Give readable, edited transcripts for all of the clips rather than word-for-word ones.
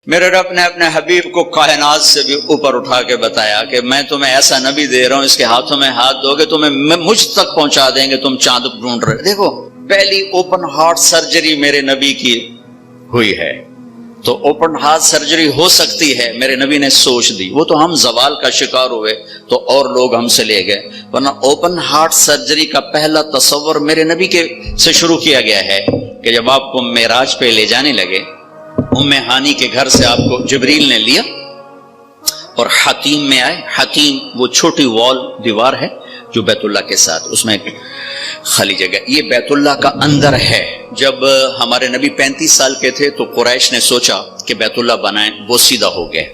میرے رب نے اپنے حبیب کو کائنات سے بھی اوپر اٹھا کے بتایا کہ میں تمہیں ایسا نبی دے رہا ہوں، اس کے ہاتھوں میں ہاتھ دو گے تمہیں مجھ تک پہنچا دیں گے، تم چاند ڈھونڈ رہے۔ دیکھو پہلی اوپن ہارٹ سرجری میرے نبی کی ہوئی ہے، تو اوپن ہارٹ سرجری ہو سکتی ہے، میرے نبی نے سوچ دی۔ وہ تو ہم زوال کا شکار ہوئے تو اور لوگ ہم سے لے گئے، ورنہ اوپن ہارٹ سرجری کا پہلا تصور میرے نبی کے سے شروع کیا گیا ہے کہ جب آپ کو معراج پہ لے جانے لگے، ام ہانی کے گھر سے آپ کو جبریل نے لیا اور حتیم میں آئے۔ حتیم وہ چھوٹی وال دیوار ہے جو بیت اللہ کے ساتھ، اس میں ایک خالی جگہ، یہ بیت اللہ کا اندر ہے۔ جب ہمارے نبی 35 سال کے تھے تو قریش نے سوچا کہ بیت اللہ بنائیں، وہ سیدھا ہو گئے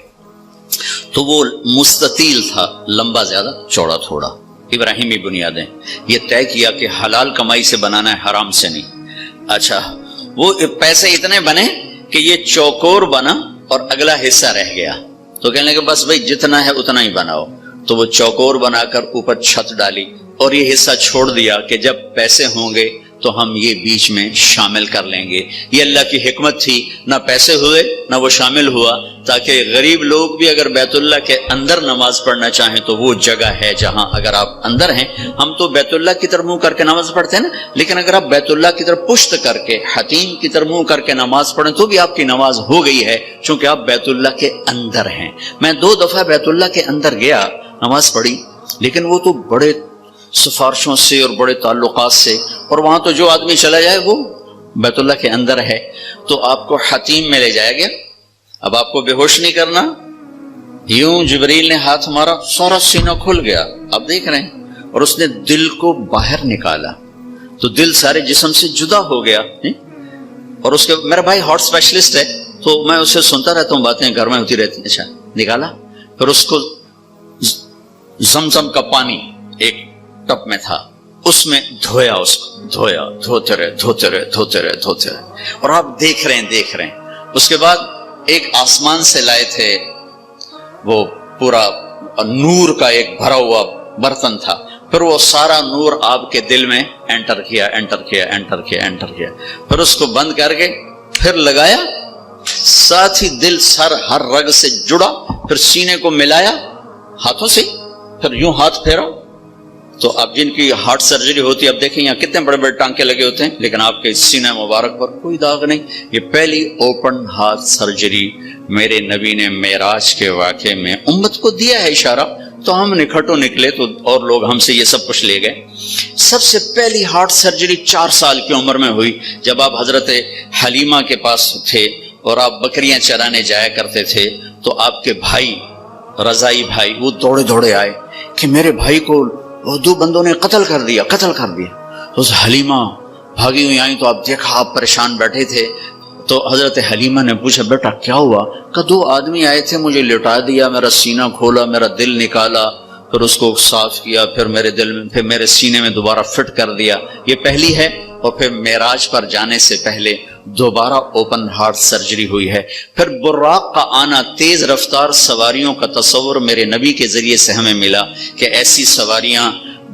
تو وہ مستطیل تھا، لمبا زیادہ چوڑا تھوڑا، ابراہیمی بنیادیں، یہ طے کیا کہ حلال کمائی سے بنانا ہے، حرام سے نہیں۔ اچھا وہ پیسے اتنے بنے کہ یہ چوکور بنا اور اگلا حصہ رہ گیا، تو کہنے لگے بس بھائی جتنا ہے اتنا ہی بناؤ، تو وہ چوکور بنا کر اوپر چھت ڈالی اور یہ حصہ چھوڑ دیا کہ جب پیسے ہوں گے تو ہم یہ بیچ میں شامل کر لیں گے۔ یہ اللہ کی حکمت تھی، نہ پیسے ہوئے نہ وہ شامل ہوا، تاکہ غریب لوگ بھی اگر بیت اللہ کے اندر نماز پڑھنا چاہیں تو وہ جگہ ہے جہاں اگر آپ اندر ہیں، ہم تو بیت اللہ کی طرف منہ کر کے نماز پڑھتے ہیں نا، لیکن اگر آپ بیت اللہ کی طرف پشت کر کے حتیم کی طرف منہ کر کے نماز پڑھیں تو بھی آپ کی نماز ہو گئی ہے، چونکہ آپ بیت اللہ کے اندر ہیں۔ میں 2 دفعہ بیت اللہ کے اندر گیا، نماز پڑھی، لیکن وہ تو بڑے سفارشوں سے اور بڑے تعلقات سے، اور وہاں تو جو آدمی چلا جائے وہ بیت اللہ کے اندر ہے، تو آپ کو حتیم میں لے جایا گیا۔ اب آپ کو بے ہوش نہیں کرنا، یوں جبریل نے ہاتھ مارا، سارا سینہ کھل گیا، آپ دیکھ رہے ہیں، اور اس نے دل کو باہر نکالا تو دل سارے جسم سے جدا ہو گیا۔ اور اس کے میرا بھائی ہارٹ اسپیشلسٹ ہے تو میں اسے سنتا رہتا ہوں، باتیں گھر میں ہوتی رہتی ہیں۔ اچھا نکالا، پھر اس کو زمزم کا پانی ایک ٹپ میں تھا، اس میں دھویا، اس کو دھویا، دھوتے رہے، اور آپ دیکھ رہے ہیں۔ اس کے بعد ایک آسمان سے لائے تھے، وہ پورا نور کا ایک بھرا ہوا برتن تھا، پھر وہ سارا نور آپ کے دل میں انٹر کیا، پھر اس کو بند کر کے پھر لگایا، ساتھ ہی دل سر ہر رگ سے جڑا، پھر سینے کو ملایا ہاتھوں سے، پھر یوں ہاتھ پھیرا۔ تو اب جن کی ہارٹ سرجری ہوتی ہے، اب دیکھیں یہاں کتنے بڑے بڑے ٹانکے لگے ہوتے ہیں، لیکن آپ کے سینہ مبارک پر کوئی داغ نہیں۔ یہ پہلی اوپن ہارٹ سرجری میرے نبی نے معراج کے واقعے میں امت کو دیا ہے اشارہ، تو ہم نکھٹو نکلے تو اور لوگ ہم سے یہ سب کچھ لے گئے۔ سب سے پہلی ہارٹ سرجری 4 سال کی عمر میں ہوئی، جب آپ حضرت حلیمہ کے پاس تھے اور آپ بکریاں چرانے جایا کرتے تھے، تو آپ کے بھائی رضائی بھائی وہ دوڑے آئے کہ میرے بھائی کو وہ 2 بندوں نے قتل کر دیا۔ اس حلیمہ بھاگی ہوئی آئی تو آپ دیکھا آپ پریشان بیٹھے تھے، تو حضرت حلیمہ نے پوچھا بیٹا کیا ہوا؟ کہ 2 آدمی آئے تھے، مجھے لٹا دیا، میرا سینہ کھولا، میرا دل نکالا، پھر اس کو صاف کیا، پھر میرے دل میں، پھر میرے سینے میں دوبارہ فٹ کر دیا۔ یہ پہلی ہے، اور پھر معراج پر جانے سے پہلے دوبارہ اوپن ہارٹ سرجری ہوئی ہے۔ پھر براق کا آنا، تیز رفتار سواریوں کا تصور میرے نبی کے ذریعے سے ہمیں ملا کہ ایسی سواریاں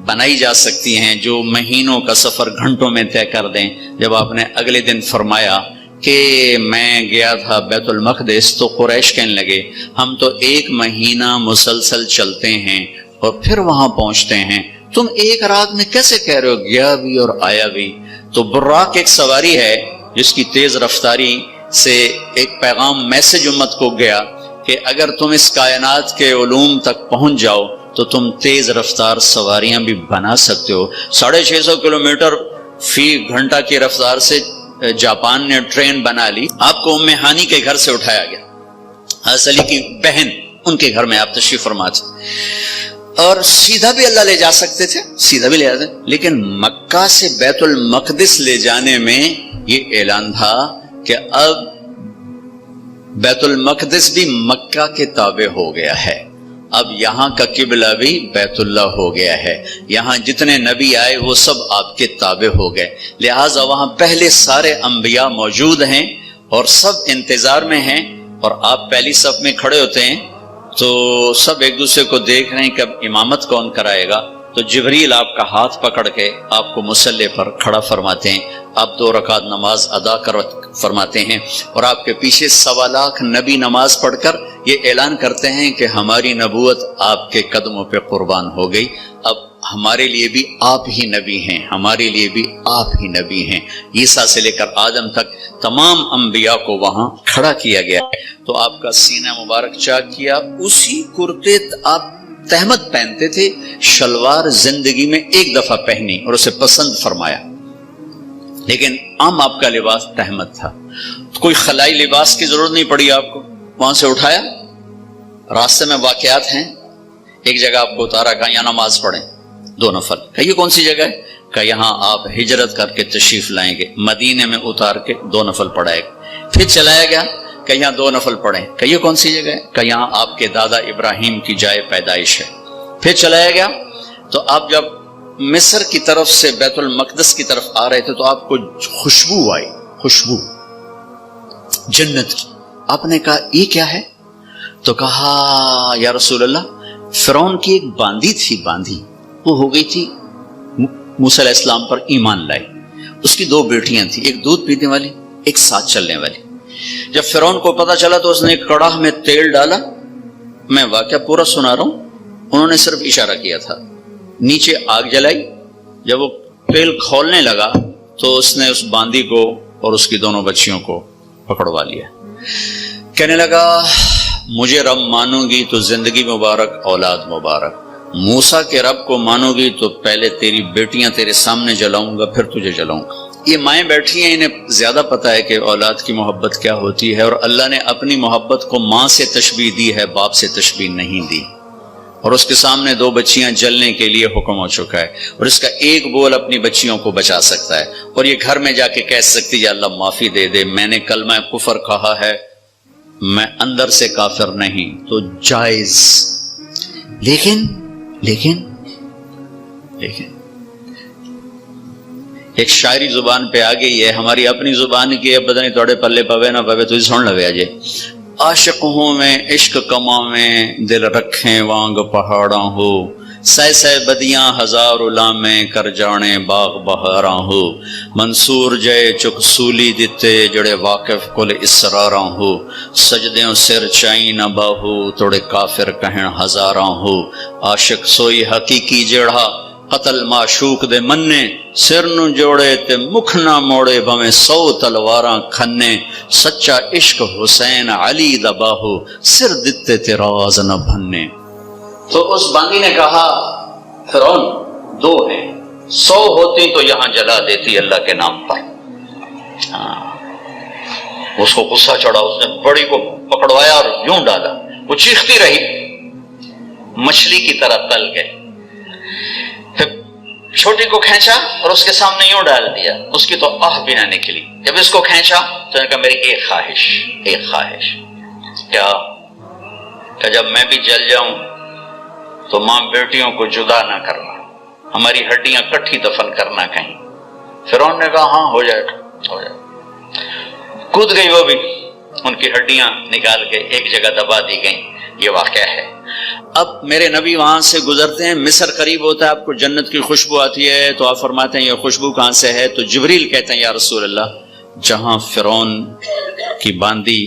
بنائی جا سکتی ہیں جو مہینوں کا سفر گھنٹوں میں طے کر دیں۔ جب آپ نے اگلے دن فرمایا کہ میں گیا تھا بیت المقدس، تو قریش کہنے لگے ہم تو 1 مہینہ مسلسل چلتے ہیں اور پھر وہاں پہنچتے ہیں، تم 1 رات میں کیسے کہہ رہے ہو گیا بھی اور آیا بھی؟ تو براق ایک سواری ہے جس کی تیز رفتاری سے ایک پیغام میسج امت کو گیا کہ اگر تم اس کائنات کے علوم تک پہنچ جاؤ تو تم تیز رفتار سواریاں بھی بنا سکتے ہو۔ 650 کلومیٹر فی گھنٹہ کی رفتار سے جاپان نے ٹرین بنا لی۔ آپ کو ام ہانی کے گھر سے اٹھایا گیا، حضرت علی کی بہن، ان کے گھر میں آپ تشریف فرما تھے، اور سیدھا بھی اللہ لے جا سکتے تھے، سیدھا بھی لے جاتے، لیکن مکہ سے بیت المقدس لے جانے میں یہ اعلان تھا کہ اب بیت المقدس بھی مکہ کے تابع ہو گیا ہے، اب یہاں کا قبلہ بھی بیت اللہ ہو گیا ہے، یہاں جتنے نبی آئے وہ سب آپ کے تابع ہو گئے، لہٰذا وہاں پہلے سارے انبیاء موجود ہیں اور سب انتظار میں ہیں، اور آپ پہلی صف میں کھڑے ہوتے ہیں تو سب ایک دوسرے کو دیکھ رہے ہیں کہ اب امامت کون کرائے گا، تو جبریل آپ کا ہاتھ پکڑ کے آپ کو مصلی پر کھڑا فرماتے ہیں، آپ 2 رکعت نماز ادا فرماتے ہیں، اور آپ کے پیچھے 1.25 لاکھ نبی نماز پڑھ کر یہ اعلان کرتے ہیں کہ ہماری نبوت آپ کے قدموں پہ قربان ہو گئی، اب ہمارے لیے بھی آپ ہی نبی ہیں، ہمارے لیے بھی آپ ہی نبی ہیں۔ عیسیٰ سے لے کر آدم تک تمام انبیاء کو وہاں کھڑا کیا گیا ہے۔ تو آپ کا سینہ مبارک چاک کیا، اسی کرتے آپ تہمت پہنتے تھے، شلوار زندگی میں ایک دفعہ پہنی اور اسے پسند فرمایا، لیکن عام آپ کا لباس تہمت تھا، کوئی خلائی لباس کی ضرورت نہیں پڑی آپ کو، وہاں سے اٹھایا۔ راستے میں واقعات ہیں، ایک جگہ آپ کو اتارا، کہا یہاں نماز پڑھیں 2 نفل، کہ یہ کون سی جگہ ہے؟ کہ یہاں آپ ہجرت کر کے تشریف لائیں گے، مدینے میں اتار کے 2 نفل پڑھائے گا۔ پھر چلایا گیا کہ یہاں 2 نفل پڑھیں، کہ یہ کون سی جگہ ہے؟ کہ یہاں آپ کے دادا ابراہیم کی جائے پیدائش ہے۔ پھر چلایا گیا تو آپ جب مصر کی طرف سے بیت المقدس کی طرف آ رہے تھے تو آپ کو خوشبو آئی، خوشبو جنت کی۔ آپ نے کہا یہ کیا ہے؟ تو کہا یا رسول اللہ، فرعون کی ایک باندی تھی، باندی وہ ہو گئی تھی، موسیٰ علیہ السلام پر ایمان لائی، اس کی 2 بیٹیاں تھیں، ایک دودھ پینے والی، ایک ساتھ چلنے والی۔ جب فرعون کو پتا چلا تو اس نے ایک کڑاہ میں تیل ڈالا، میں واقعہ پورا سنا رہا ہوں، انہوں نے صرف اشارہ کیا تھا، نیچے آگ جلائی، جب وہ تیل کھولنے لگا تو اس نے اس باندی کو اور اس کی 2 بچیوں کو پکڑوا لیا، کہنے لگا مجھے رب مانو گی تو زندگی مبارک، اولاد مبارک، موسیٰ کے رب کو مانو گی تو پہلے تیری بیٹیاں تیرے سامنے جلاؤں گا، پھر تجھے جلاؤں گا۔ یہ مائیں بیٹھی ہیں، انہیں زیادہ پتہ ہے کہ اولاد کی محبت کیا ہوتی ہے، اور اللہ نے اپنی محبت کو ماں سے تشبیہ دی ہے، باپ سے تشبیہ نہیں دی، اور اس کے سامنے 2 بچیاں جلنے کے لیے حکم ہو چکا ہے، اور اس کا ایک بول اپنی بچیوں کو بچا سکتا ہے، اور یہ گھر میں جا کے کہہ سکتی ہے اللہ معافی دے دے، میں نے کلمہ کفر کہا ہے، میں اندر سے کافر نہیں، تو جائز۔ لیکن ایک شاعری زبان پہ آ گئی ہے، ہماری اپنی زبان کی ہے، پتہ نہیں توڑے پلے پوے نہ پوے، تو سن لوے اجے۔ عاشق ہوں میں عشق کماں میں، دل رکھیں وانگ پہاڑاں ہو، سہ سہ بدیاں ہزار علامیں، کر جانے باغ بہاراں ہو، منصور جے چک سولی دتے، جڑے واقف کل اسراراں ہو، سجدیوں سر چائی نہ باہو، توڑے کافر کہن ہزاراں ہو، عاشق سوئی حقیقی جڑا، قتل معشوق دے مننے، سر نو جوڑے تے مکھ نہ موڑے، بھویں 100 تلواراں کھنے، سچا عشق حسین علی دا باہو، سر دتے تے راز نہ بھنے۔ تو اس باندی نے کہا فرعون 2 ہیں، 100 ہوتی تو یہاں جلا دیتی اللہ کے نام پر۔ اس کو غصہ چڑھا، اس نے بڑی کو پکڑوایا اور یوں ڈالا، وہ چیختی رہی، مچھلی کی طرح تل گئی، پھر چھوٹی کو کھینچا اور اس کے سامنے یوں ڈال دیا، اس کی تو آہ بھی نہ نکلی۔ جب اس کو کھینچا تو نے کہا میری ایک خواہش، کیا؟ کہ جب میں بھی جل جاؤں تو ماں بیٹیوں کو جدا نہ کرنا، ہماری ہڈیاں کٹھی دفن کرنا کہیں۔ فرعون نے کہا ہاں ہو جائے۔ کود گئی وہ بھی، ان کی ہڈیاں نکال کے ایک جگہ دبا دی گئیں۔ یہ واقعہ ہے۔ اب میرے نبی وہاں سے گزرتے ہیں، مصر قریب ہوتا ہے، آپ کو جنت کی خوشبو آتی ہے، تو آپ فرماتے ہیں یہ خوشبو کہاں سے ہے؟ تو جبریل کہتے ہیں یا رسول اللہ، جہاں فرعون کی باندی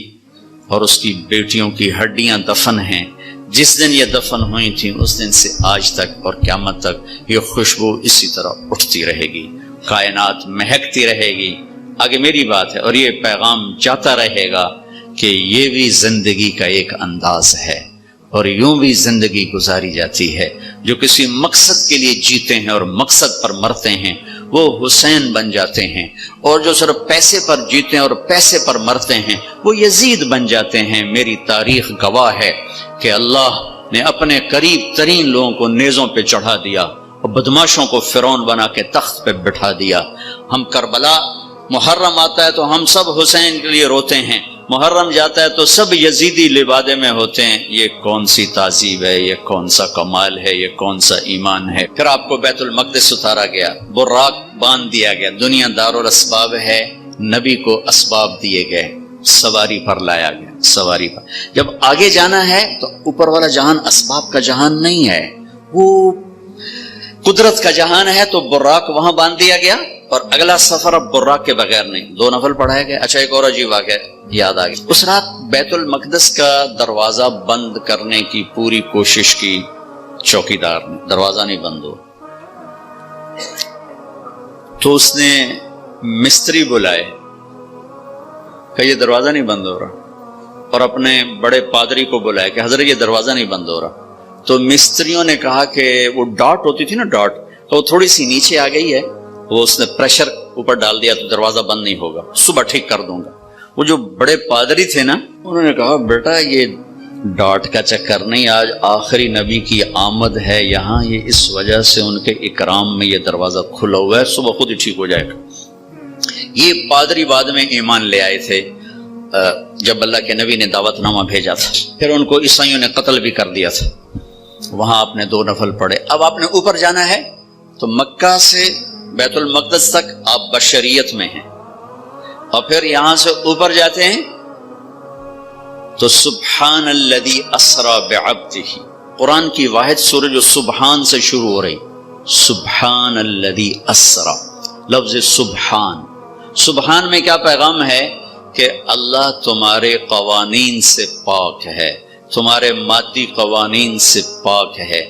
اور اس کی بیٹیوں کی ہڈیاں دفن ہیں، جس دن یہ دفن ہوئی تھیں اس دن سے آج تک اور قیامت تک یہ خوشبو اسی طرح اٹھتی رہے گی، کائنات مہکتی رہے گی۔ آگے میری بات ہے، اور یہ پیغام جاتا رہے گا کہ یہ بھی زندگی کا ایک انداز ہے، اور یوں بھی زندگی گزاری جاتی ہے۔ جو کسی مقصد کے لیے جیتے ہیں اور مقصد پر مرتے ہیں وہ حسین بن جاتے ہیں، اور جو صرف پیسے پر جیتے ہیں اور پیسے پر مرتے ہیں وہ یزید بن جاتے ہیں۔ میری تاریخ گواہ ہے کہ اللہ نے اپنے قریب ترین لوگوں کو نیزوں پہ چڑھا دیا اور بدماشوں کو فرعون بنا کے تخت پہ بٹھا دیا۔ ہم کربلا، محرم آتا ہے تو ہم سب حسین کے لیے روتے ہیں، محرم جاتا ہے تو سب یزیدی لبادے میں ہوتے ہیں۔ یہ کون سی تعذیب ہے، یہ کون سا کمال ہے، یہ کون سا ایمان ہے؟ پھر آپ کو بیت المقدس اتارا گیا، براق باندھ دیا گیا، دنیا دارالاسباب ہے، نبی کو اسباب دیے گئے، سواری پر لایا گیا، سواری پر۔ جب آگے جانا ہے تو اوپر والا جہان اسباب کا جہان نہیں ہے، وہ قدرت کا جہان ہے تو براق وہاں باندھ دیا گیا، اور اگلا سفر اب براق کے بغیر نہیں، 2 نفل پڑھائے گئے۔ اچھا ایک اور عجیب واقعہ یاد آ گیا، اس رات بیت المقدس کا دروازہ بند کرنے کی پوری کوشش کی چوکیدار نے، دروازہ نہیں بند ہوا، تو اس نے مستری بلائے کہ یہ دروازہ نہیں بند ہو رہا، اور اپنے بڑے پادری کو بلایا کہ حضرت یہ دروازہ نہیں بند ہو رہا۔ تو مستریوں نے کہا کہ وہ ڈاٹ ہوتی تھی نا، ڈاٹ، تو وہ تھوڑی سی نیچے آ گئی ہے، وہ اس نے پریشر اوپر ڈال دیا تو دروازہ بند نہیں ہوگا، صبح ٹھیک کر دوں گا۔ وہ جو بڑے پادری تھے نا، انہوں نے کہا بیٹا یہ ڈاٹ کا چکر نہیں، آج آخری نبی کی آمد ہے یہاں، یہ اس وجہ سے ان کے اکرام میں یہ دروازہ کھلا ہوا ہے، صبح خود ہی ٹھیک ہو جائے گا۔ یہ پادری بعد میں ایمان لے آئے تھے جب اللہ کے نبی نے دعوت نامہ بھیجا تھا، پھر ان کو عیسائیوں نے قتل بھی کر دیا تھا۔ وہاں آپ نے 2 نفل پڑھے۔ اب آپ نے اوپر جانا ہے تو مکہ سے بیت المقدس تک آپ بشریت میں ہیں، اور پھر یہاں سے اوپر جاتے ہیں تو سبحان الذی اسری بعبدہ، قرآن کی واحد سورہ جو سبحان سے شروع ہو رہی، سبحان الذی اسری، لفظ سبحان۔ سبحان میں کیا پیغام ہے کہ اللہ تمہارے قوانین سے پاک ہے، تمہارے مادی قوانین سے پاک ہے۔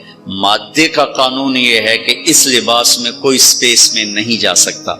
مادے کا قانون یہ ہے کہ اس لباس میں کوئی سپیس میں نہیں جا سکتا،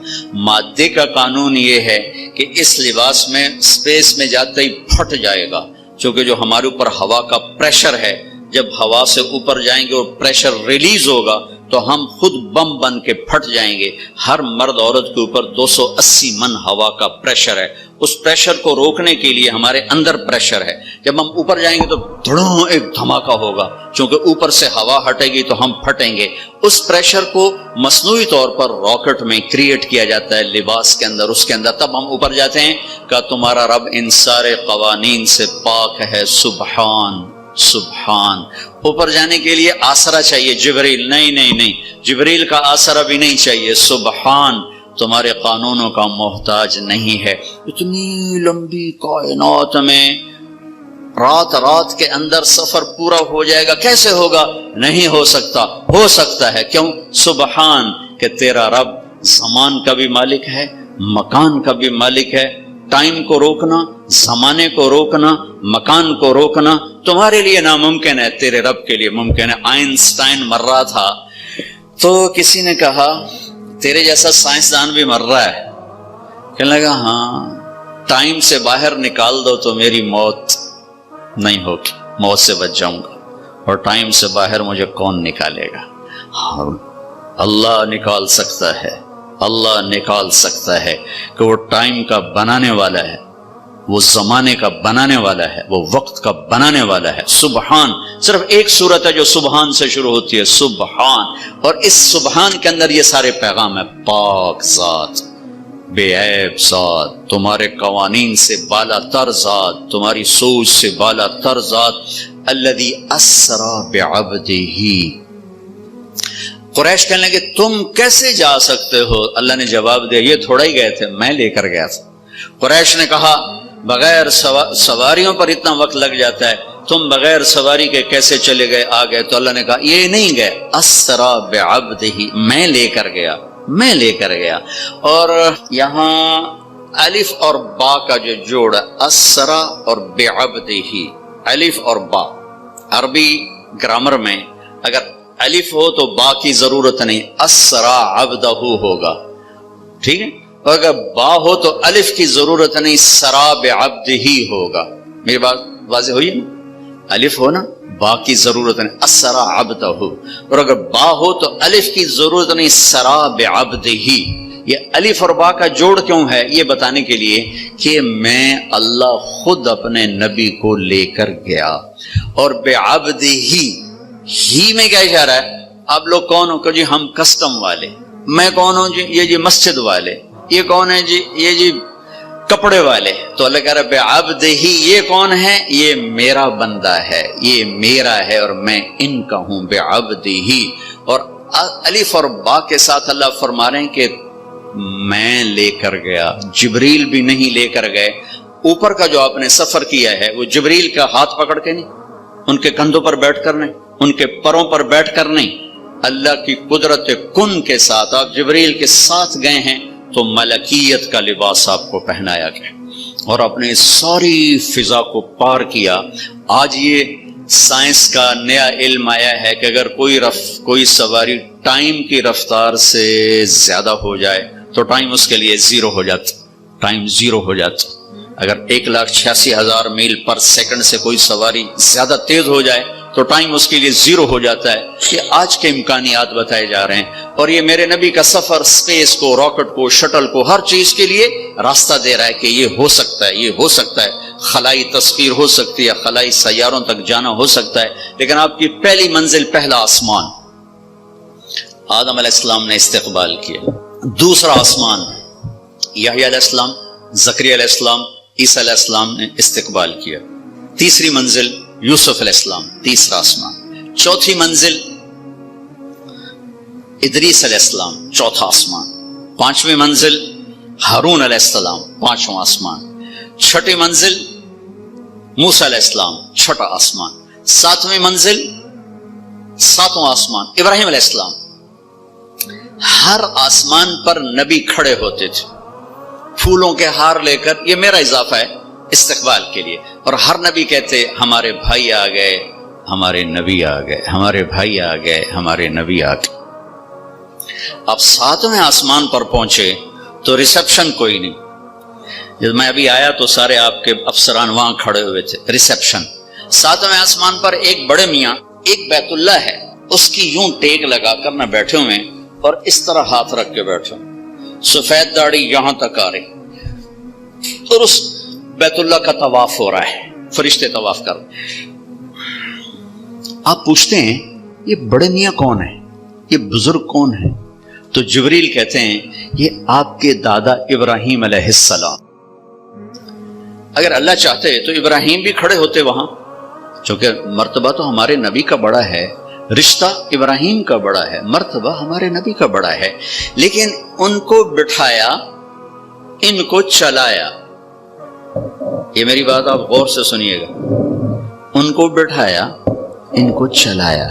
مادے کا قانون یہ ہے کہ اس لباس میں سپیس میں جاتے ہی پھٹ جائے گا، چونکہ جو ہمارے اوپر ہوا کا پریشر ہے، جب ہوا سے اوپر جائیں گے اور پریشر ریلیز ہوگا تو ہم خود بم بن کے پھٹ جائیں گے۔ ہر مرد عورت کے اوپر 280 من ہوا کا پریشر ہے، اس پریشر کو روکنے کے لیے ہمارے اندر پریشر ہے، جب ہم اوپر جائیں گے تو دھڑوں ایک دھماکہ ہوگا، چونکہ اوپر سے ہوا ہٹے گی تو ہم پھٹیں گے۔ اس پریشر کو مصنوعی طور پر راکٹ میں کریٹ کیا جاتا ہے، لباس کے اندر، اس کے اندر، تب ہم اوپر جاتے ہیں کہ تمہارا رب ان سارے قوانین سے پاک ہے، سبحان سبحان۔ اوپر جانے کے لیے آسرا چاہیے، جبریل نہیں، جبریل کا آسرا بھی نہیں چاہیے، سبحان تمہارے قانونوں کا محتاج نہیں ہے۔ اتنی لمبی کائنات میں رات کے اندر سفر پورا ہو جائے گا، کیسے ہوگا؟ نہیں ہو سکتا، ہو سکتا ہے، کیوں؟ سبحان کہ تیرا رب زمان کا بھی مالک ہے، مکان کا بھی مالک ہے۔ ٹائم کو روکنا، زمانے کو روکنا، مکان کو روکنا تمہارے لیے ناممکن ہے، تیرے رب کے لیے ممکن ہے۔ آئنسٹائن مر رہا تھا تو کسی نے کہا تیرے جیسا سائنسدان بھی مر رہا ہے، کہنے لگا ہاں ٹائم سے باہر نکال دو تو میری موت نہیں ہوگی، موت سے بچ جاؤں گا، اور ٹائم سے باہر مجھے کون نکالے گا؟ ہاں اللہ نکال سکتا ہے، اللہ نکال سکتا ہے کہ وہ ٹائم کا بنانے والا ہے، وہ زمانے کا بنانے والا ہے، وہ وقت کا بنانے والا ہے۔ سبحان صرف ایک صورت ہے جو سبحان سے شروع ہوتی ہے، سبحان، اور اس سبحان کے اندر یہ سارے پیغام ہے۔ پاک ذات، بے عیب ذات، تمہارے قوانین سے بالا تر ذات، تمہاری سوچ سے بالا تر ذات، الذی اسری بعبدہ۔ قریش کہنے لگے تم کیسے جا سکتے ہو؟ اللہ نے جواب دیا یہ تھوڑا ہی گئے تھے، میں لے کر گیا تھا۔ قریش نے کہا بغیر سواریوں پر اتنا وقت لگ جاتا ہے، تم بغیر سواری کے کیسے چلے گئے آ گئے؟ تو اللہ نے کہا یہ نہیں گئے، اسری بعبدہ، میں لے کر گیا، میں لے کر گیا۔ اور یہاں الف اور با کا جو جوڑ ہے، اسری اور بعبدہ، الف اور با، عربی گرامر میں اگر الف ہو تو با کی ضرورت نہیں، اسری عبدہ ہوگا، ٹھیک ہے؟ اور اگر با ہو تو الف کی ضرورت نہیں، سرا بعبدہ ہوگا۔ میری بات واضح ہوئی ہے نا؟ الف ہو نا، با کی ضرورت نہیں، اسرا عبدہ، اور اگر با ہو تو الف کی ضرورت نہیں، سرا بعبدہ۔ یہ الف اور با کا جوڑ کیوں ہے؟ یہ بتانے کے لیے کہ میں اللہ خود اپنے نبی کو لے کر گیا، اور بعبدہ ہی میں کیا اشارہ ہے؟ آپ لوگ کون ہو کہ جی ہم کسٹم والے، میں کون ہوں جی یہ جی مسجد والے، یہ کون ہے جی یہ جی کپڑے والے۔ تو اللہ کہہ رہا ہے بعبدہ، یہ کون ہے؟ یہ میرا بندہ ہے، یہ میرا ہے اور میں ان کا ہوں، بعبدہ۔ اور الف اور با کے ساتھ اللہ فرما رہے ہیں کہ میں لے کر گیا، جبریل بھی نہیں لے کر گئے۔ اوپر کا جو آپ نے سفر کیا ہے وہ جبریل کا ہاتھ پکڑ کے نہیں، ان کے کندھوں پر بیٹھ کر نہیں، ان کے پروں پر بیٹھ کر نہیں، اللہ کی قدرت کن کے ساتھ، آپ جبریل کے ساتھ گئے ہیں تو ملکیت کا لباس آپ کو پہنایا گیا اور اپنے ساری فضا کو پار کیا۔ آج یہ سائنس کا نیا علم آیا ہے کہ اگر کوئی سواری ٹائم کی رفتار سے زیادہ ہو جائے تو ٹائم اس کے لیے زیرو ہو جاتا، ٹائم زیرو ہو جاتا۔ اگر 1,86,000 میل پر سیکنڈ سے کوئی سواری زیادہ تیز ہو جائے تو ٹائم اس کے لیے زیرو ہو جاتا ہے۔ یہ آج کے امکانیات بتائے جا رہے ہیں، اور یہ میرے نبی کا سفر سپیس کو، راکٹ کو، شٹل کو، ہر چیز کے لیے راستہ دے رہا ہے کہ یہ ہو سکتا ہے، یہ ہو سکتا ہے، خلائی تصویر ہو سکتی ہے، خلائی سیاروں تک جانا ہو سکتا ہے۔ لیکن آپ کی پہلی منزل پہلا آسمان آدم علیہ السلام نے استقبال کیا، دوسرا آسمان یحییٰ علیہ السلام، زکریا علیہ السلام، عیسیٰ علیہ السلام نے استقبال کیا، تیسری منزل یوسف علیہ السلام، تیسرا آسمان، چوتھی منزل ادریس علیہ السلام، چوتھا آسمان، پانچویں منزل ہارون علیہ السلام، پانچواں آسمان، چھٹی منزل موسیٰ علیہ السلام، چھٹا آسمان، ساتویں منزل ساتواں آسمان ابراہیم علیہ السلام۔ ہر آسمان پر نبی کھڑے ہوتے تھے پھولوں کے ہار لے کر، یہ میرا اضافہ ہے استقبال کے لیے، اور ہر نبی کہتے ہمارے بھائی آ گئے، ہمارے نبی آ گئے، ہمارے بھائی آ گئے، ہمارے نبی آ گئے۔ اب ساتویں آسمان پر پہنچے تو ریسپشن کوئی نہیں۔ جب میں ابھی آیا تو سارے آپ کے افسران وہاں کھڑے ہوئے تھے، ریسپشن۔ ساتویں آسمان پر ایک بڑے میاں، ایک بیت اللہ ہے، اس کی یوں ٹیک لگا کر نہ بیٹھے ہوئے اور اس طرح ہاتھ رکھ کے بیٹھے، سفید داڑھی یہاں تک آ رہی، اور اس بیت اللہ کا طواف ہو رہا ہے، فرشتے طواف کر رہے۔ آپ پوچھتے ہیں یہ بڑے میاں کون ہیں، یہ بزرگ کون ہیں؟ تو جبریل کہتے ہیں یہ آپ کے دادا ابراہیم علیہ السلام۔ اگر اللہ چاہتے تو ابراہیم بھی کھڑے ہوتے وہاں، چونکہ مرتبہ تو ہمارے نبی کا بڑا ہے، رشتہ ابراہیم کا بڑا ہے، مرتبہ ہمارے نبی کا بڑا ہے، لیکن ان کو بٹھایا، ان کو چلایا۔ یہ میری بات آپ غور سے سنیے گا، ان کو بٹھایا، ان کو چلایا۔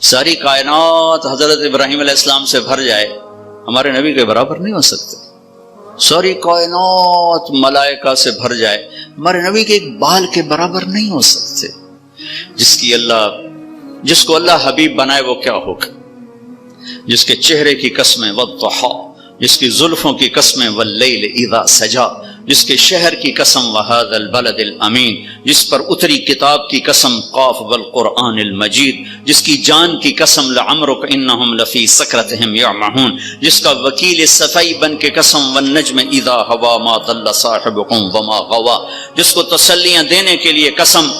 ساری کائنات حضرت ابراہیم علیہ السلام سے بھر جائے، ہمارے نبی کے برابر نہیں ہو سکتے۔ ساری کائنات ملائکہ سے بھر جائے، ہمارے نبی کے ایک بال کے برابر نہیں ہو سکتے۔ جس کو اللہ حبیب بنائے وہ کیا ہوگا، جس کے چہرے کی قسمیں والضحیٰ، جس کی زلفوں کی قسمیں واللیل اذا سجا، جس کے شہر کی قسم وہذا البلد الامین، جس پر اتری کتاب کی قسم قاف والقرآن المجید، جس کی جان کی قسم لعمرک انہم لفی سکرتہم یعمہون، جس کا وکیل صفائی بن کے قسم والنجم اذا ہوا ما ضل صاحبکم وما غوا، جس کو تسلیاں دینے کے لیے قسم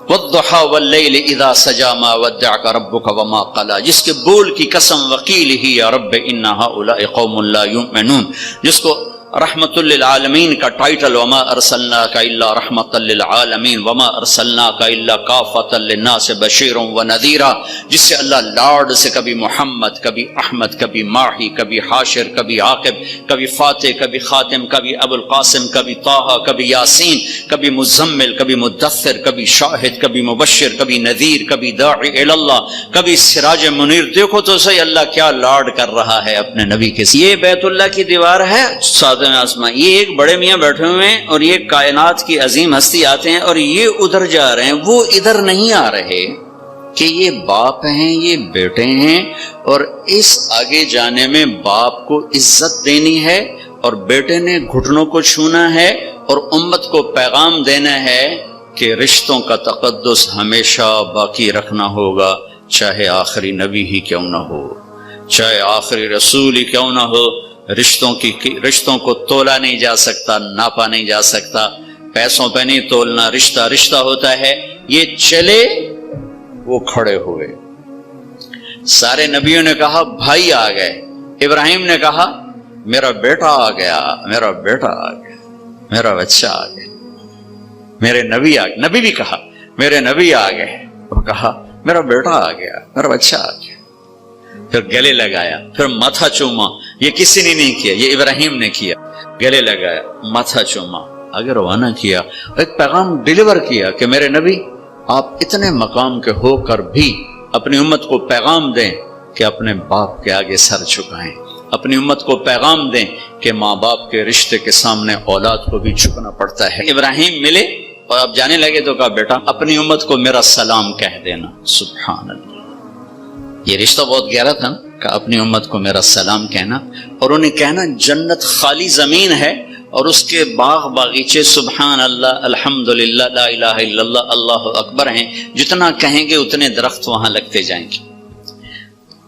والضحیٰ واللیل اذا سجا ما ودعک ربک وما قلا، جس کے بول کی قسم وقیل ہی یا رب ان ہؤلاء قوم لا یؤمنون، جس کو رحمت للعالمین کا ٹائٹل وما ارسلناک الا رحمت للعالمین وما ارسلناک الا کافۃ للناس بشیرا ونذیرا، جس سے اللہ لاڈ سے کبھی محمد، کبھی احمد، کبھی ماہی، کبھی حاشر، کبھی عاقب، کبھی فاتح، کبھی خاتم، کبھی ابو القاسم، کبھی طٰہٰ، کبھی یاسین، کبھی مزمل، کبھی مدثر، کبھی شاہد، کبھی مبشر، کبھی نذیر، کبھی داعی الی اللہ، کبھی سراج منیر۔ دیکھو تو صحیح اللہ کیا لاڈ کر رہا ہے اپنے نبی کے۔ یہ بیت اللہ کی دیوار ہے آسمان، یہ ایک بڑے میاں بیٹھے ہوئے ہیں اور یہ کائنات کی عظیم ہستی آتے ہیں اور یہ ادھر جا رہے ہیں، وہ ادھر نہیں آ رہے کہ یہ باپ ہیں، یہ بیٹے ہیں، اور اس آگے جانے میں باپ کو عزت دینی ہے اور بیٹے نے گھٹنوں کو چھونا ہے اور امت کو پیغام دینا ہے کہ رشتوں کا تقدس ہمیشہ باقی رکھنا ہوگا، چاہے آخری نبی ہی کیوں نہ ہو، چاہے آخری رسول ہی کیوں نہ ہو۔ رشتوں کو تولا نہیں جا سکتا، ناپا نہیں جا سکتا، پیسوں پہ نہیں تولنا، رشتہ رشتہ ہوتا ہے۔ یہ چلے، وہ کھڑے ہوئے۔ سارے نبیوں نے کہا بھائی آ گئے، ابراہیم نے کہا میرا بیٹا آ گیا، میرا بیٹا آ گیا، میرا بچہ آ گیا، میرے نبی آ گئے۔ نبی بھی کہا میرے نبی آ گئے، وہ کہا میرا بیٹا آ گیا، میرا بچہ آ گیا۔ پھر گلے لگایا، پھر ماتھا چوما۔ یہ کسی نے نہیں کیا، یہ ابراہیم نے کیا۔ گلے لگایا، ماتھا چوما، آگے روانہ کیا، ایک پیغام ڈیلیور کیا کہ میرے نبی آپ اتنے مقام کے ہو کر بھی اپنی امت کو پیغام دیں کہ اپنے باپ کے آگے سر جھکائیں، اپنی امت کو پیغام دیں کہ ماں باپ کے رشتے کے سامنے اولاد کو بھی جھکنا پڑتا ہے۔ ابراہیم ملے اور اب جانے لگے تو کہا بیٹا اپنی امت کو میرا سلام کہہ دینا۔ سبحان اللہ، یہ رشتہ بہت گہرا تھا نا، کہ اپنی امت کو میرا سلام کہنا، اور انہیں کہنا جنت خالی زمین ہے اور اس کے باغ باغیچے سبحان اللہ الحمدللہ لا الہ الا اللہ اللہ اکبر ہیں، جتنا کہیں گے اتنے درخت وہاں لگتے جائیں گے۔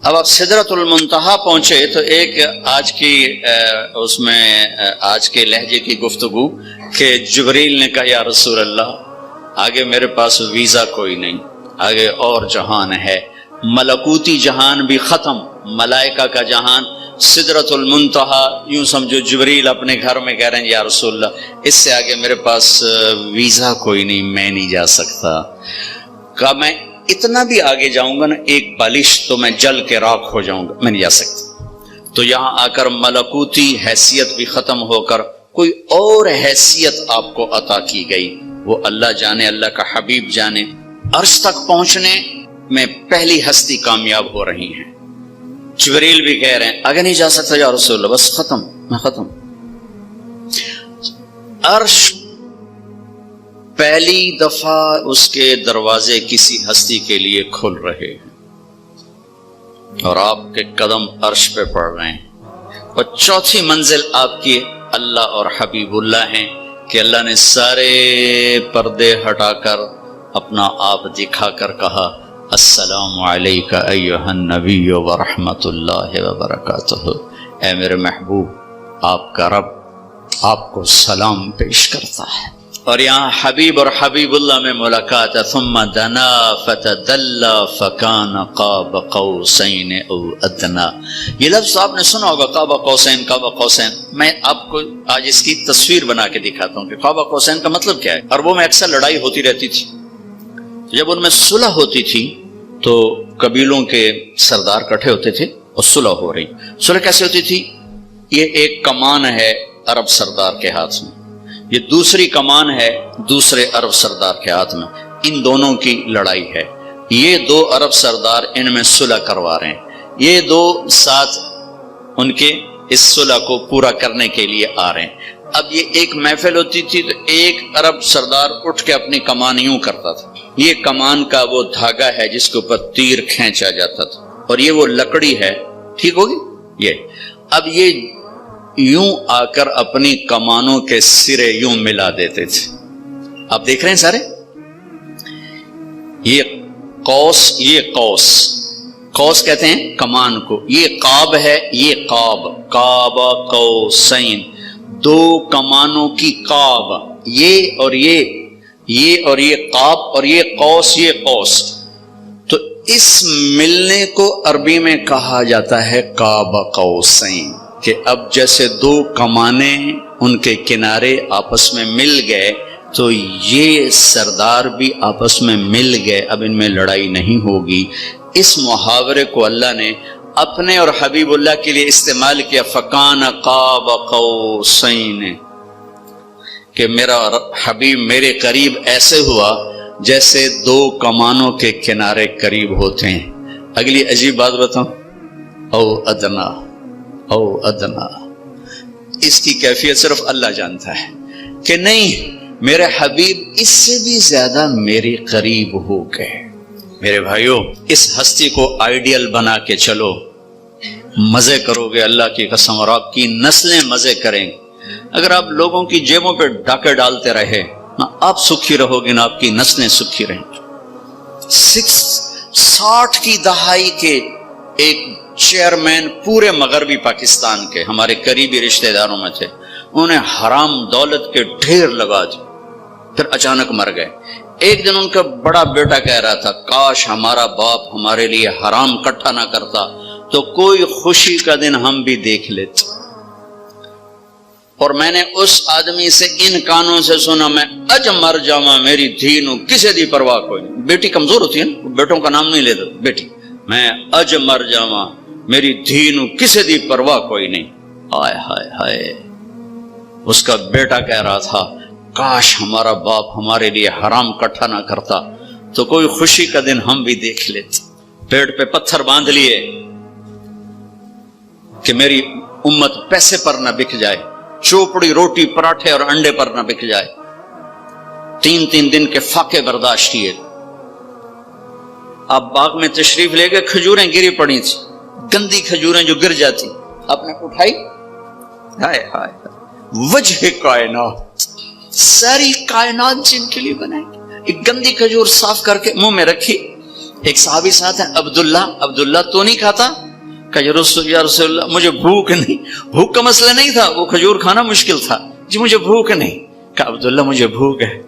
اب آپ سدرۃ المنتہا پہنچے تو ایک آج کی اس میں آج کے لہجے کی گفتگو کہ جبریل نے کہا یا رسول اللہ آگے میرے پاس ویزا کوئی نہیں، آگے اور جہان ہے، ملکوتی جہان بھی ختم، ملائکہ کا جہان، سدرۃ المنتہا، یوں سمجھو جبریل اپنے گھر میں کہہ رہے ہیں یا رسول اللہ اس سے آگے میرے پاس ویزا کوئی نہیں، میں نہیں جا سکتا۔ کہا میں اتنا بھی آگے جاؤں گا نا ایک بالش تو میں جل کے راکھ ہو جاؤں گا، میں نہیں جا سکتا۔ تو یہاں آ کر ملکوتی حیثیت بھی ختم ہو کر کوئی اور حیثیت آپ کو عطا کی گئی، وہ اللہ جانے، اللہ کا حبیب جانے۔ عرش تک پہنچنے میں پہلی ہستی کامیاب ہو رہی ہیں۔ جبریل بھی کہہ رہے ہیں آگے نہیں جا سکتا یا رسول اللہ، بس ختم، میں ختم۔ عرش پہلی دفعہ اس کے دروازے کسی ہستی کے لیے کھل رہے ہیں اور آپ کے قدم عرش پہ پڑ رہے ہیں، اور چوتھی منزل آپ کی اللہ اور حبیب اللہ ہیں کہ اللہ نے سارے پردے ہٹا کر اپنا آپ دکھا کر کہا السلام علیکہ ایھا النبی ورحمۃ اللہ وبرکاتہ، اے میرے محبوب آپ کا رب آپ کو سلام پیش کرتا ہے۔ اور یہاں حبیب اور حبیب اللہ میں ملاقات ہے۔ ثم دنا فتدلى فكان قاب قوسین او ادنى، یہ لفظ آپ نے سنا ہوگا قاب قوسین، قاب قوسین۔ میں آپ کو آج اس کی تصویر بنا کے دکھاتا ہوں کہ قاب قوسین کا مطلب کیا ہے۔ عربوں میں اکثر لڑائی ہوتی رہتی تھی، جب ان میں صلح ہوتی تھی تو قبیلوں کے سردار کٹھے ہوتے تھے اور صلح ہو رہی۔ صلح کیسے ہوتی تھی؟ یہ ایک کمان ہے عرب سردار کے ہاتھ میں، یہ دوسری کمان ہے دوسرے عرب سردار کے ہاتھ میں، ان دونوں کی لڑائی ہے۔ یہ دو عرب سردار ان میں صلح کروا رہے ہیں، یہ دو ساتھ ان کے اس صلح کو پورا کرنے کے لیے آ رہے ہیں۔ اب یہ ایک محفل ہوتی تھی تو ایک عرب سردار اٹھ کے اپنی کمان یوں کرتا تھا، یہ کمان کا وہ دھاگا ہے جس کے اوپر تیر کھینچا جاتا تھا، اور یہ وہ لکڑی ہے، ٹھیک ہوگی یہ۔ اب یہ یوں آ کر اپنی کمانوں کے سرے یوں ملا دیتے تھے۔ آپ دیکھ رہے ہیں سارے، یہ قوس، یہ قوس، قوس کہتے ہیں کمان کو، یہ قاب ہے، یہ قاب، قاب قوسین، دو کمانوں کی قاب، یہ اور یہ اور یہ قاب، اور یہ قوس، یہ قوس۔ تو اس ملنے کو عربی میں کہا جاتا ہے قاب قوسین، کہ اب جیسے دو کمانیں ان کے کنارے آپس میں مل گئے تو یہ سردار بھی آپس میں مل گئے، اب ان میں لڑائی نہیں ہوگی۔ اس محاورے کو اللہ نے اپنے اور حبیب اللہ کے لیے استعمال کیا، فکان قاب قوسین، کہ میرا حبیب میرے قریب ایسے ہوا جیسے دو کمانوں کے کنارے قریب ہوتے ہیں۔ اگلی عجیب بات بتاؤں، او ادنا، او ادنا، اس کی کیفیت صرف اللہ جانتا ہے کہ نہیں میرے حبیب اس سے بھی زیادہ میرے قریب ہو گئے۔ میرے بھائیوں، اس ہستی کو آئیڈیل بنا کے چلو، مزے کرو گے اللہ کی قسم، اور آپ کی نسلیں مزے کریں گے۔ اگر آپ لوگوں کی جیبوں پہ ڈاکے ڈالتے رہے، نہ آپ سکھی رہو گے نہ آپ کی نسلیں سکھی رہیں گی۔ 60 کی دہائی کے ایک چیئرمین پورے مغربی پاکستان کے ہمارے قریبی رشتہ داروں میں تھے، انہوں نے حرام دولت کے ڈھیر لگا دی، پھر اچانک مر گئے۔ ایک دن ان کا بڑا بیٹا کہہ رہا تھا کاش ہمارا باپ ہمارے لیے حرام اکٹھا نہ کرتا تو کوئی خوشی کا دن ہم بھی دیکھ لیتے۔ اور میں نے اس آدمی سے ان کانوں سے سنا، میں اج مر جاواں میری دھی نو کسے دی پرواہ کوئی نہیں۔ بیٹی کمزور ہوتی ہے نا، بیٹوں کا نام نہیں لیتا، بیٹی میں اج مر جاواں میری دھی نو کسے دی پرواہ کوئی نہیں۔ ہائے ہائے ہائے، اس کا بیٹا کہہ رہا تھا کاش ہمارا باپ ہمارے لیے حرام اکٹھا نہ کرتا تو کوئی خوشی کا دن ہم بھی دیکھ لیتے۔ پیٹ پہ پتھر باندھ لیے کہ میری امت پیسے پر نہ بک جائے، چوپڑی روٹی پراٹھے اور انڈے پر نہ بک جائے. 3 دن کے فاقے برداشت کیے. آپ باغ میں تشریف لے گئے، کھجوریں گری پڑی تھی، گندی کھجوریں جو گر جاتی، آپ نے اٹھائی، ہائے ہائے وجہ کائنات، ساری کائنات جن کے لیے بنائی، ایک گندی کھجور صاف کر کے منہ میں رکھی. ایک صحابی ساتھ ہے عبداللہ تو نہیں کھاتا؟ کہ یا رسول اللہ مجھے بھوک نہیں. بھوک کا مسئلہ نہیں تھا، وہ کھجور کھانا مشکل تھا. جی مجھے بھوک نہیں. کہ عبداللہ مجھے بھوک ہے،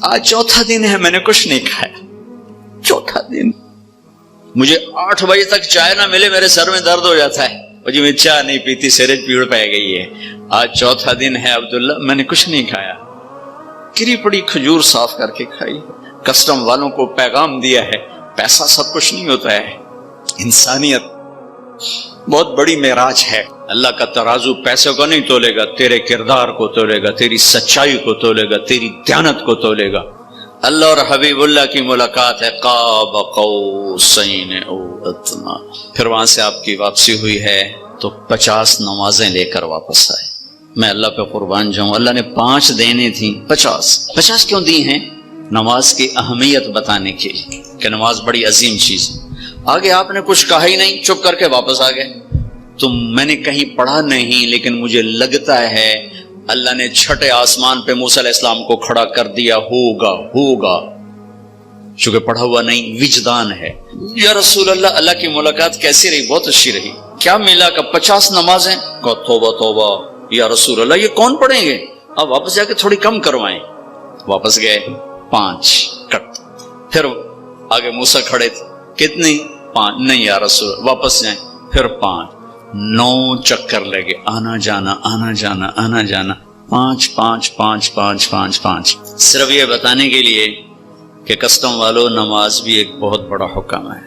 آج چوتھا دن ہے میں نے کچھ نہیں کھایا، چوتھا دن، مجھے 8 بجے تک چائے نہ ملے میرے سر میں درد ہو جاتا ہے. اور جی میں چائے نہیں پیتی، سرج پیڑ پہ گئی ہے. آج چوتھا دن ہے عبداللہ، میں نے کچھ نہیں کھایا. گری پڑی کھجور صاف کر کے کھائی. کسٹم والوں کو پیغام دیا ہے، پیسہ سب کچھ نہیں ہوتا ہے، انسانیت بہت بڑی معراج ہے. اللہ کا ترازو پیسے کو نہیں تولے گا، تیرے کردار کو تولے گا، تیری سچائی کو تولے گا، تیری دیانت کو تولے گا. اللہ اور حبیب اللہ کی ملاقات ہے، قاب قوسین او ادنی. پھر وہاں سے آپ کی واپسی ہوئی ہے تو 50 نمازیں لے کر واپس آئے. میں اللہ پہ قربان جاؤں، اللہ نے 5 دینے تھیں، 50 کیوں دی ہیں؟ نماز کی اہمیت بتانے کے لیے کہ نماز بڑی عظیم چیز ہے. آگے آپ نے کچھ کہا ہی نہیں، چپ کر کے واپس آ گئے. تو میں نے کہیں پڑھا نہیں، لیکن مجھے لگتا ہے اللہ نے 6 آسمان پہ موسیٰ علیہ السلام کو کھڑا کر دیا، ہوگا چونکہ پڑھا ہوا نہیں، وجدان ہے. یا رسول اللہ، اللہ کی ملاقات کیسی رہی؟ بہت اچھی رہی. کیا ملا؟ کہ 50 نمازیں. کہ توبہ یا رسول اللہ، یہ کون پڑھیں گے؟ اب واپس جا کے تھوڑی کم کروائیں. واپس گئے، 5 کٹ. پھر آگے موسیٰ کھڑے تھے، کتنی؟ 5. نہیں یا رسول، واپس جائیں. پھر 5. 9 چکر لگے، آنا جانا 5. صرف یہ بتانے کے لیے کہ کسٹم والوں، نماز بھی ایک بہت بڑا حکم ہے.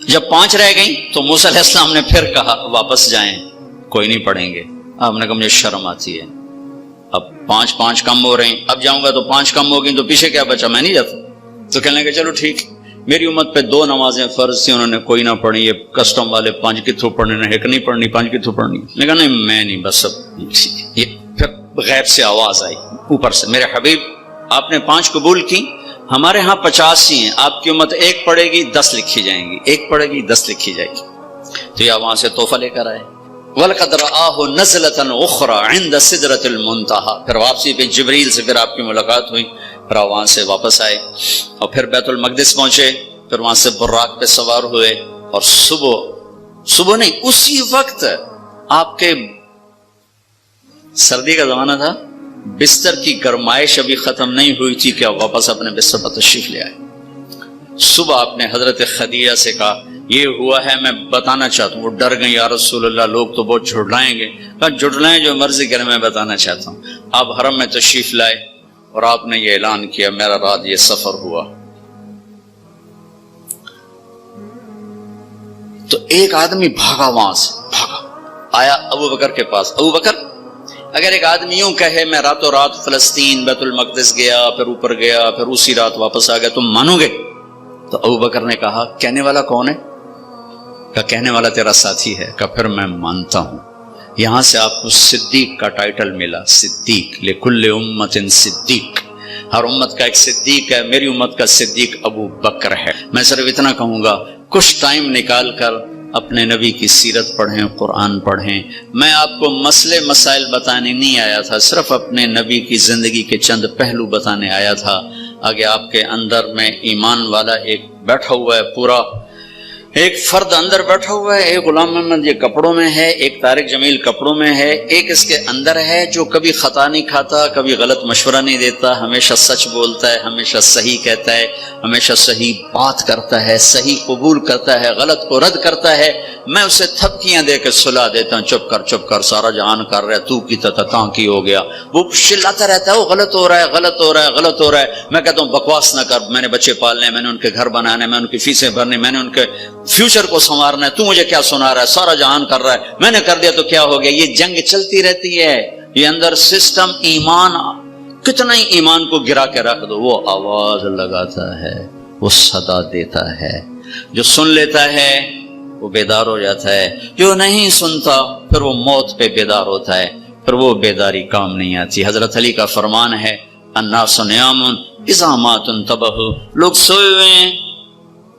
جب 5 رہ گئیں تو موسیٰ علیہ السلام نے پھر کہا واپس جائیں، کوئی نہیں پڑھیں گے. آپ نے کہا مجھے شرم آتی ہے، اب 5 کم ہو رہے ہیں، اب جاؤں گا تو 5 کم ہو گئی تو پیچھے کیا بچا، میں نہیں جاتا. تو کہنے لگے چلو ٹھیک. میری امت پہ 2 نمازیں فرض تھیں، انہوں نے کوئی نہ پڑھی. یہ کسٹم والے 5 کی تھو پڑھنے، ایک نہیں پڑھنی، 5 کی تھو پڑھنی. میں کہا نہیں میں نہیں، بس اب یہ. پھر غیب سے آواز آئی اوپر سے، میرے حبیب آپ نے 5 قبول کی، ہمارے ہاں 50 ہی ہیں، آپ کی امت 1 پڑھے گی 10 لکھی جائیں گی، 1 پڑھے گی 10 لکھی جائے گی. تو یہ وہاں سے تحفہ لے کر آئے. وَلَقَدْ رَآهُ نَزْلَةً أُخْرَى عِنْدَ سِدْرَةِ الْمُنْتَهَى. پھر واپسی پہ جبریل سے پھر آپ کی ملاقات ہوئی. پھر وہاں سے واپس آئے اور پھر بیت المقدس پہنچے. پھر وہاں سے براق پہ سوار ہوئے اور صبح نہیں، اسی وقت آپ کے سردی کا زمانہ تھا، بستر کی گرمائش ابھی ختم نہیں ہوئی تھی کہ واپس اپنے بستر پر تشریف لے آئے. صبح آپ نے حضرت خدیجہ سے کہا یہ ہوا ہے، میں بتانا چاہتا ہوں. وہ ڈر گئی، یا رسول اللہ لوگ تو بہت جھٹلائیں گے. کہا جھٹلائیں جو مرضی کریں، میں بتانا چاہتا ہوں. آپ حرم میں تشریف لائے اور آپ نے یہ اعلان کیا میرا رات یہ سفر ہوا. تو ایک آدمی بھاگا، وہاں سے بھاگا آیا ابو بکر کے پاس. ابو بکر، اگر ایک آدمی یوں کہے میں راتوں رات فلسطین بیت المقدس گیا، پھر اوپر گیا، پھر اسی رات واپس آ گیا، تم مانو گے؟ تو ابو بکر نے کہا کہنے والا کون ہے؟ کہ کہنے والا تیرا ساتھی ہے. کہ پھر میں مانتا ہوں. یہاں سے آپ کو صدیق کا ٹائٹل ملا، صدیق. لکل امت صدیق، ہر امت کا ایک صدیق ہے. میری امت کا صدیق ابو بکر ہے. میں صرف اتنا کہوں گا، کچھ ٹائم نکال کر اپنے نبی کی سیرت پڑھیں، قرآن پڑھیں. میں آپ کو مسئلے مسائل بتانے نہیں آیا تھا، صرف اپنے نبی کی زندگی کے چند پہلو بتانے آیا تھا. آگے آپ کے اندر میں ایمان والا ایک بیٹھا ہوا ہے، پورا ایک فرد اندر بیٹھا ہوا ہے. ایک غلام محمد یہ کپڑوں میں ہے، ایک طارق جمیل کپڑوں میں ہے، ایک اس کے اندر ہے جو کبھی خطا نہیں کھاتا، کبھی غلط مشورہ نہیں دیتا، ہمیشہ سچ بولتا ہے، ہمیشہ صحیح کہتا ہے، ہمیشہ صحیح بات کرتا ہے، صحیح قبول کرتا ہے، غلط کو رد کرتا ہے. میں اسے تھپکیاں دے کے سلا دیتا ہوں، چپ کر، سارا جہان کر رہا ہے، تو کی تاں کی ہو گیا. وہ چلاتا رہتا ہے، وہ غلط ہو رہا ہے. میں کہتا ہوں بکواس نہ کر، میں نے بچے پالنے ہیں، میں نے ان کے گھر بنانے، میں نے ان کی فیسیں بھرنی، میں نے ان کے فیوچر کو سنوارنا ہے. تو مجھے کیا سنا رہا ہے؟ سارا جہان کر رہا ہے، میں نے کر دیا تو کیا ہو گیا؟ یہ جنگ چلتی رہتی ہے. یہ اندر سسٹم ایمان، کتنا ہی ایمان کو گرا کے رکھ دو، وہ آواز لگاتا ہے، وہ صدا دیتا ہے. جو سن لیتا ہے وہ بیدار ہو جاتا ہے، جو نہیں سنتا پھر وہ موت پہ بیدار ہوتا ہے، پھر وہ بیداری کام نہیں آتی۔ حضرت علی کا فرمان ہے الناس نیام اذا مات انتبہوا، لوگ سوئے ہوئے ہیں،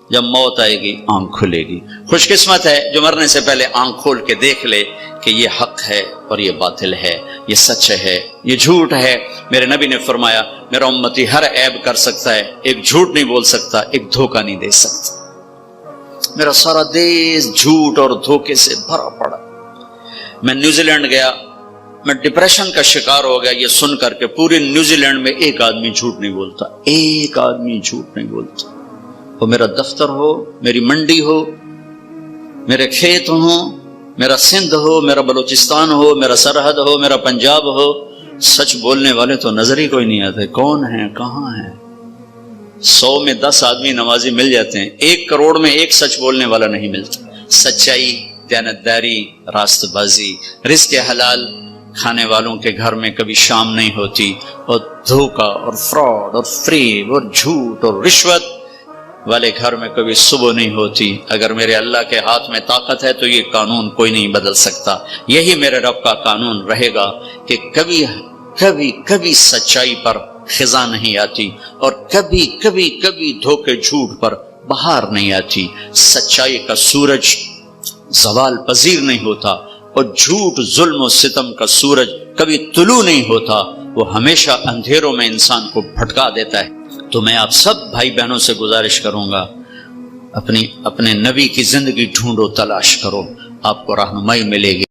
جب موت آئے گی آنکھ کھلے گی۔ خوش قسمت ہے جو مرنے سے پہلے آنکھ کھول کے دیکھ لے کہ یہ حق ہے اور یہ باطل ہے، یہ سچ ہے، یہ جھوٹ ہے۔ میرے نبی نے فرمایا میرا امتی ہر عیب کر سکتا ہے، ایک جھوٹ نہیں بول سکتا، ایک دھوکہ نہیں دے سکتا۔ میرا سارا دیش جھوٹ اور دھوکے سے بھرا پڑا۔ میں نیوزی لینڈ گیا، میں ڈپریشن کا شکار ہو گیا یہ سن کر کے پورے نیوزی لینڈ میں ایک آدمی جھوٹ نہیں بولتا، ایک آدمی جھوٹ نہیں بولتا۔ وہ میرا دفتر ہو، میری منڈی ہو، میرے کھیت ہوں، میرا سندھ ہو، میرا بلوچستان ہو، میرا سرحد ہو، میرا پنجاب ہو، سچ بولنے والے تو نظر ہی کوئی نہیں آتے۔ کون ہیں، کہاں ہیں؟ 100 میں 10 آدمی نمازی مل جاتے ہیں، 1 کروڑ میں ایک سچ بولنے والا نہیں ملتا۔ سچائی، دیانتداری، راست بازی، رزق حلال کھانے والوں کے گھر میں کبھی شام نہیں ہوتی، اور دھوکہ اور فراڈ اور فریب اور جھوٹ اور رشوت والے گھر میں کبھی صبح نہیں ہوتی۔ اگر میرے اللہ کے ہاتھ میں طاقت ہے تو یہ قانون کوئی نہیں بدل سکتا۔ یہی میرے رب کا قانون رہے گا کہ کبھی کبھی کبھی سچائی پر خزاں نہیں آتی، اور کبھی کبھی کبھی دھوکے جھوٹ پر بہار نہیں آتی۔ سچائی کا سورج زوال پذیر نہیں ہوتا، اور جھوٹ، ظلم و ستم کا سورج کبھی طلوع نہیں ہوتا، وہ ہمیشہ اندھیروں میں انسان کو بھٹکا دیتا ہے۔ تو میں آپ سب بھائی بہنوں سے گزارش کروں گا، اپنے نبی کی زندگی ڈھونڈو، تلاش کرو، آپ کو رہنمائی ملے گی۔